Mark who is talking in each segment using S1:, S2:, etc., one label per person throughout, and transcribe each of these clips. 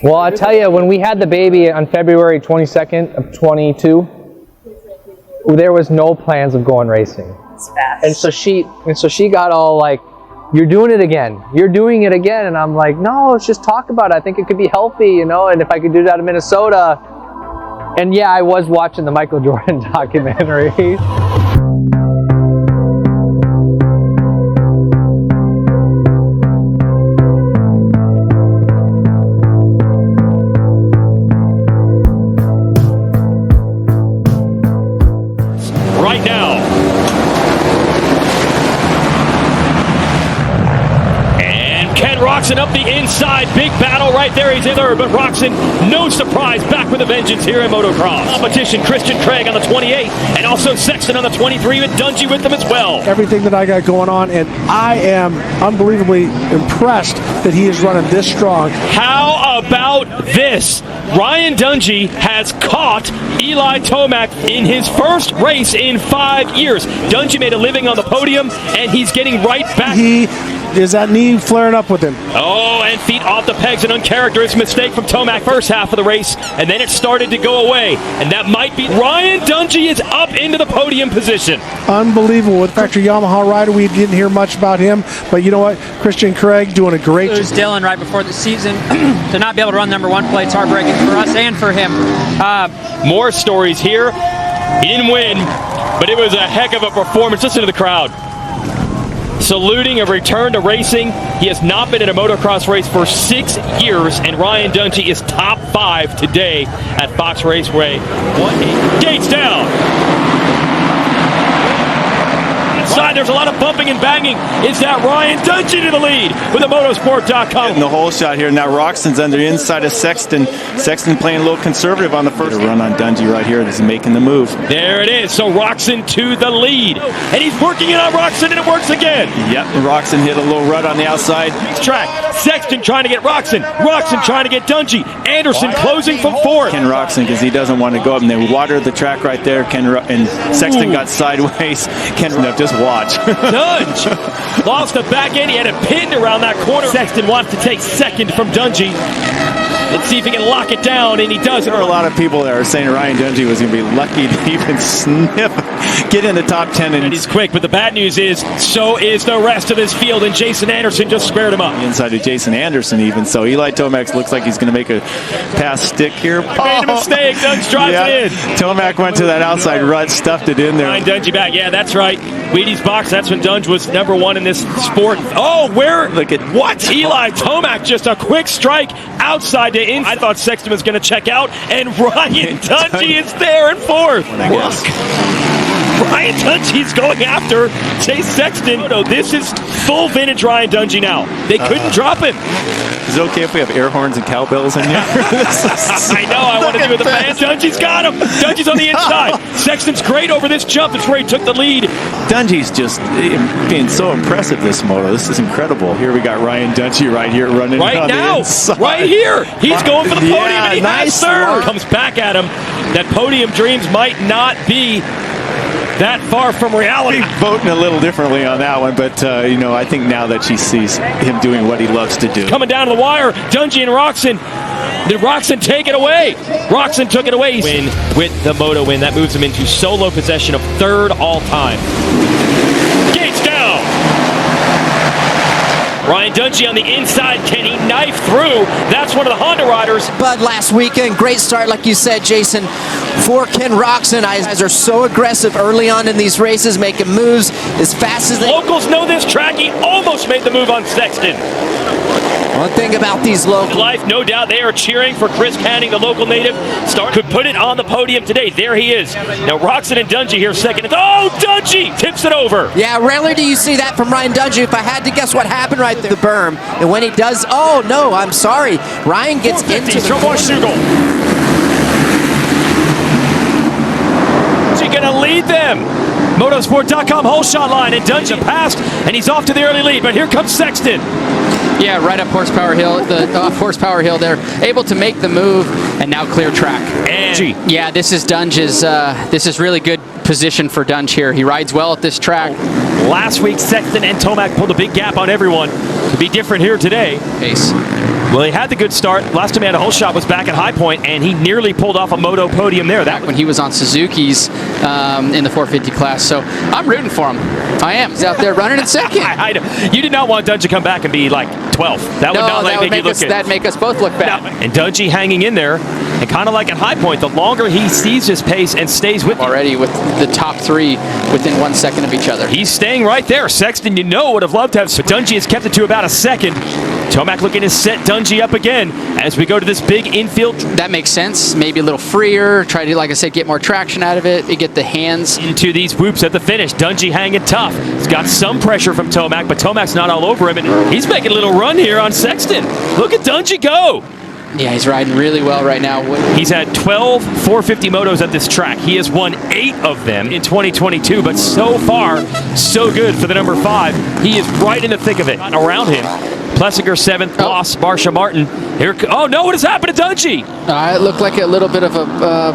S1: Well, I tell you, when we had the baby on February 22nd of 22, there was no plans of going racing.
S2: It's fast.
S1: And so she got all like, "You're doing it again. You're doing it again." And I'm like, "No, let's just talk about it. I think it could be healthy, you know, and if I could do that in Minnesota." And yeah, I was watching the Michael Jordan documentary.
S3: Right now. And Ken Roczen up the inside. Big battle right there. He's in third, but Roczen, no surprise, back with a vengeance here in motocross. Competition, Christian Craig on the 28, and also Sexton on the 23, and Dungey with them as well.
S4: Everything that I got going on, and I am unbelievably impressed that he is running this strong.
S3: How about this? Ryan Dungey has caught Eli Tomac in his first race in 5 years. Dungey made a living on the podium, and he's getting right back.
S4: Is that knee flaring up with him?
S3: Oh, and feet off the pegs, an uncharacteristic mistake from Tomac first half of the race, and then it started to go away, and that might be Ryan Dungey is up into the podium position.
S4: Unbelievable. With factory Yamaha rider, we didn't hear much about him, but you know what? Christian Craig doing a great job.
S5: It was Dylan right before the season to not be able to run number one plates, heartbreaking for us and for him.
S3: More stories here. He didn't win, but it was a heck of a performance. Listen to the crowd. Saluting a return to racing. He has not been in a motocross race for 6 years, and Ryan Dungey is top 5 today at Fox Raceway. Gates down. Inside, there's a lot of bumping and banging. Is that Ryan Dungey to the lead with the motosport.com?
S6: The whole shot here. Now Roczen's on the inside of Sexton. Sexton playing a little conservative on the first run on Dungey right here. He's making the move.
S3: There it is. So Roczen to the lead. And he's working it on Roczen, and it works again.
S6: Yep, Roczen hit a little rut on the outside.
S3: Track. Sexton trying to get Roczen. Roczen trying to get Dungey. Anderson closing from fourth.
S6: Ken Roczen, because he doesn't want to go up, and they watered the track right there. And Sexton got sideways. Ken, no, just watch.
S3: Dungey lost the back end. He had it pinned around that corner. Sexton wants to take second from Dungey. Let's see if he can lock it down, and he does.
S6: There are a lot of people that are saying Ryan Dungey was going to be lucky to even sniff, get in the top 10.
S3: And he's quick, but the bad news is, so is the rest of this field, and Jason Anderson just squared him up.
S6: Inside of Jason Anderson even, so Eli Tomac looks like he's going to make a pass stick here.
S3: Made a mistake, Dungey drives it in.
S6: Tomac went to that outside rut, stuffed it in there.
S3: Ryan Dungey back, yeah, that's right. Wheaties box, that's when Dungey was number one in this sport. Oh, where?
S6: Look at
S3: what? Eli Tomac, just a quick strike outside to inside. I thought Sexton was going to check out, and Ryan Dungey is there in fourth. Ryan Dungey's going after Chase Sexton. No, this is full vintage Ryan Dungey now. They couldn't drop him.
S6: Is it okay if we have air horns and cowbells in here?
S3: I know, I want to do with the fans. Dungey's got him. Dungey's on the inside. Sexton's great over this jump. It's where he took the lead.
S6: Dungey's just being so impressive this moto. This is incredible. Here we got Ryan Dungey right here running
S3: right
S6: on
S3: now.
S6: The inside.
S3: Right here. He's going for the podium, and he
S6: nice
S3: has third.
S6: work.
S3: Comes back at him. That podium dreams might not be that far from reality.
S6: Voting a little differently on that one, but you know, I think now that she sees him doing what he loves to do.
S3: Coming down to the wire, Dungey and Roczen. Did Roczen take it away? Roczen took it away. Win with the moto win. That moves him into solo possession of third all time. Gates down. Ryan Dungey on the inside. Can he knife through? That's one of the Honda riders.
S7: Bud last weekend. Great start, like you said, Jason, for Ken Roczen. Guys are so aggressive early on in these races, making moves as fast as they...
S3: Locals know this track. He almost made the move on Sexton.
S7: One thing about these locals...
S3: Life, no doubt they are cheering for Chris Canning, the local native. Could put it on the podium today. There he is. Now Roczen and Dungey here second. Oh, Dungey tips it over.
S7: Yeah, rarely do you see that from Ryan Dungey. If I had to guess what happened right there, the berm. And when he does, oh no, I'm sorry. Ryan gets into the...
S3: Is he going to lead them? Motosport.com whole shot line, and Dungey passed, and he's off to the early lead. But here comes Sexton.
S5: Yeah, right up Horsepower Hill, the off Horsepower Hill there, able to make the move, and now clear track.
S3: And
S5: yeah, this is Dungey's. This is really good position for Dungey here. He rides well at this track.
S3: Last week, Sexton and Tomac pulled a big gap on everyone. To be different here today.
S5: Pace.
S3: Well, he had the good start. Last time he had a whole shot was back at High Point, and he nearly pulled off a moto podium there. That
S5: when he was on Suzuki's in the 450 class. So I'm rooting for him. I am. He's out there running in second.
S3: I you did not want Dungey to come back and be like 12th. That would not make you look good.
S5: That'd make us both look bad.
S3: No. And Dungey hanging in there, and kind of like at High Point, the longer he sees his pace and stays with
S5: already with the top 3 within 1 second of each other.
S3: He's staying right there. Sexton, would have loved to have. So Dungey has kept it to about a second. Tomac looking to set Dungey up again as we go to this big infield.
S5: That makes sense. Maybe a little freer. Try to, like I said, get more traction out of it. You get the hands
S3: into these whoops at the finish. Dungey hanging tough. He's got some pressure from Tomac, but Tomac's not all over him, and he's making a little run here on Sexton. Look at Dungey go.
S5: Yeah, he's riding really well right now.
S3: He's had 12 450 motos at this track. He has won 8 of them in 2022, but so far, so good for the number 5. He is right in the thick of it. Around him, Plessinger 7th, lost Barsha Martin. Here, oh no, what has happened to Dungey?
S5: It looked like a little bit of a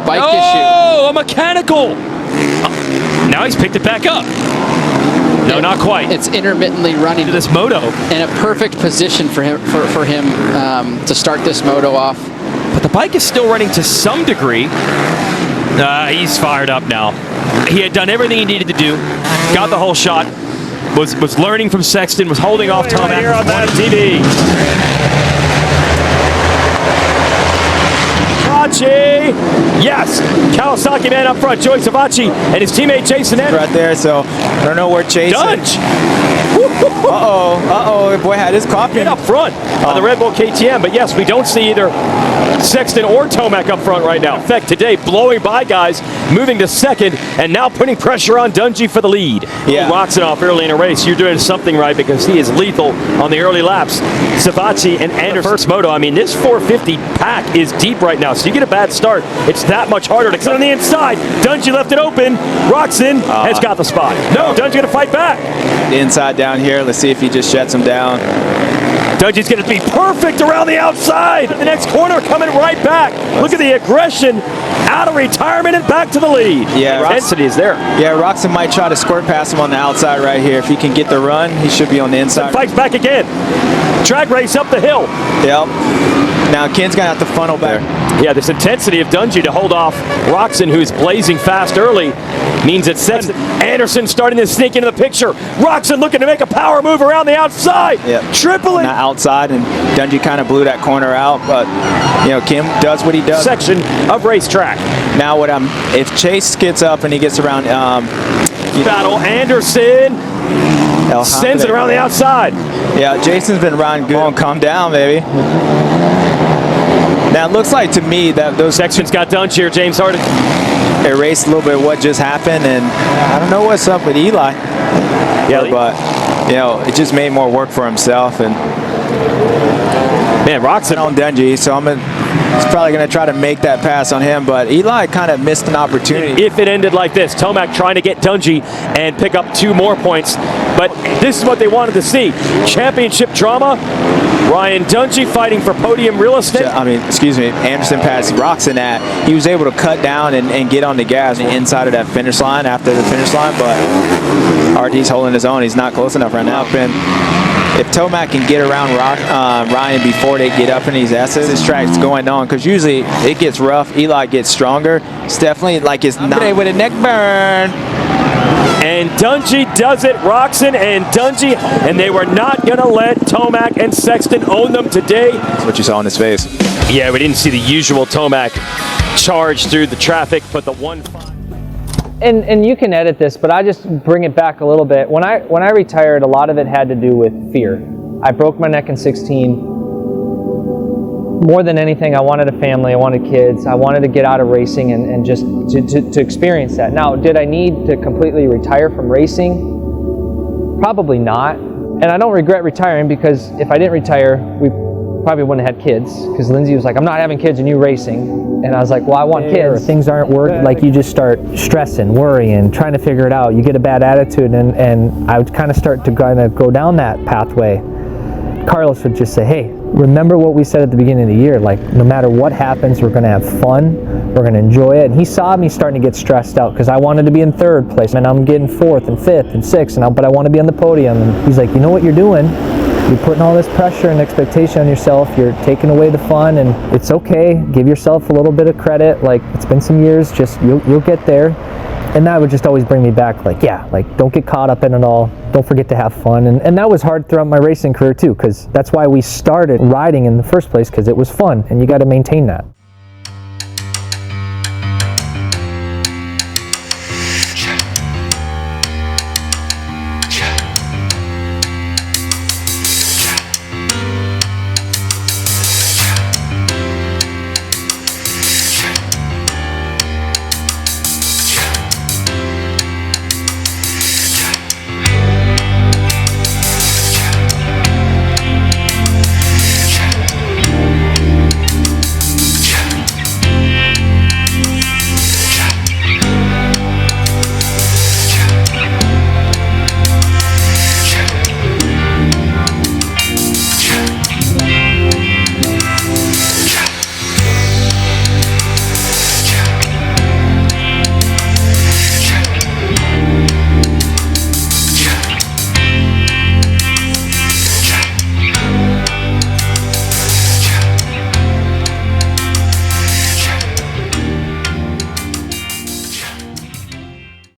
S5: bike issue.
S3: Oh, a mechanical. Now he's picked it back up. No, not quite.
S5: It's intermittently running
S3: to this moto
S5: in a perfect position for him to start this moto off.
S3: But the bike is still running to some degree. He's fired up now. He had done everything he needed to do. Got the whole shot. Was learning from Sexton. Was holding off Tomac. Right here on that TV. Yes, Kawasaki man up front, Joey Savacci, and his teammate Jason Anderson.
S6: Right there, so I don't know where Chase
S3: Dunge.
S6: Uh-oh, boy had his coffee.
S3: Up front on the Red Bull KTM, but yes, we don't see either Sexton or Tomac up front right now. In fact, today, blowing by guys, moving to second, and now putting pressure on Dungey for the lead.
S6: Yeah.
S3: Rocks it off early in a race. You're doing something right because he is lethal on the early laps. Savacci and Anderson. First moto, I mean, this 450 pack is deep right now, so you get a bad start, it's that much harder to come on the inside. Dungey left it open. Roczen has got the spot. No, Dungey's going to fight back.
S6: The inside down here. Let's see if he just shuts him down.
S3: Dungey's going to be perfect around the outside. The next corner coming right back. Look at the aggression out of retirement and back to the lead.
S6: Yeah,
S3: the intensity is there.
S6: Yeah, Roczen might try to squirt past him on the outside right here. If he can get the run, he should be on the inside.
S3: Fights back again. Drag race up the hill.
S6: Yep. Now Ken's going to have to funnel back.
S3: Yeah, this intensity of Dungey to hold off Roczen, who's blazing fast early, means that Sexton. Anderson starting to sneak into the picture. Roczen looking to make a power move around the outside.
S6: Yep.
S3: Tripling.
S6: Not outside, and Dungey kind of blew that corner out, but Kim does what he does.
S3: Section of racetrack.
S6: Now if Chase gets up and he gets around
S3: battle, Anderson sends it around the outside.
S6: Yeah, Jason's been riding good. Calm down, baby. Now it looks like to me that those
S3: sections got done here, James Harden.
S6: Erased a little bit of what just happened, and I don't know what's up with Eli.
S3: Yeah,
S6: but it just made more work for himself, and
S3: man, Roczen
S6: on Dungey, so he's probably going to try to make that pass on him, but Eli kind of missed an opportunity.
S3: If it ended like this, Tomac trying to get Dungey and pick up 2 more points, but this is what they wanted to see. Championship drama. Ryan Dungey fighting for podium real estate.
S6: Anderson passed Roczen he was able to cut down and get on the gas inside of that finish line after the finish line, but RD's holding his own. He's not close enough right now. And if Tomac can get around Ryan before they get up in these S's, this track's going on, because usually it gets rough. Eli gets stronger. It's definitely like it's not with a neck burn.
S3: And Dungey does it, Roczen and Dungey, and they were not going to let Tomac and Sexton own them today.
S6: That's what you saw in his face.
S3: Yeah, we didn't see the usual Tomac charge through the traffic, but the one.
S1: And you can edit this, but I just bring it back a little bit. When I retired, a lot of it had to do with fear. I broke my neck in 16. More than anything, I wanted a family, I wanted kids, I wanted to get out of racing and just to experience that. Now, did I need to completely retire from racing? Probably not. And I don't regret retiring, because if I didn't retire, we probably wouldn't have had kids, because Lindsay was like, I'm not having kids and you racing. And I was like, well, I want kids. Things aren't working, like you just start stressing, worrying, trying to figure it out. You get a bad attitude, and I would kind of start to go down that pathway. Carlos would just say, hey, remember what we said at the beginning of the year, like no matter what happens, we're going to have fun, we're going to enjoy it. And he saw me starting to get stressed out, because I wanted to be in 3rd place, and I'm getting 4th and 5th and 6th, but I want to be on the podium. And he's like, you know what you're doing? You're putting all this pressure and expectation on yourself. You're taking away the fun, and it's okay. Give yourself a little bit of credit. Like, it's been some years, just you'll get there. And that would just always bring me back, like, yeah, like, don't get caught up in it all. Don't forget to have fun. And that was hard throughout my racing career too, because that's why we started riding in the first place, because it was fun, and you got to maintain that.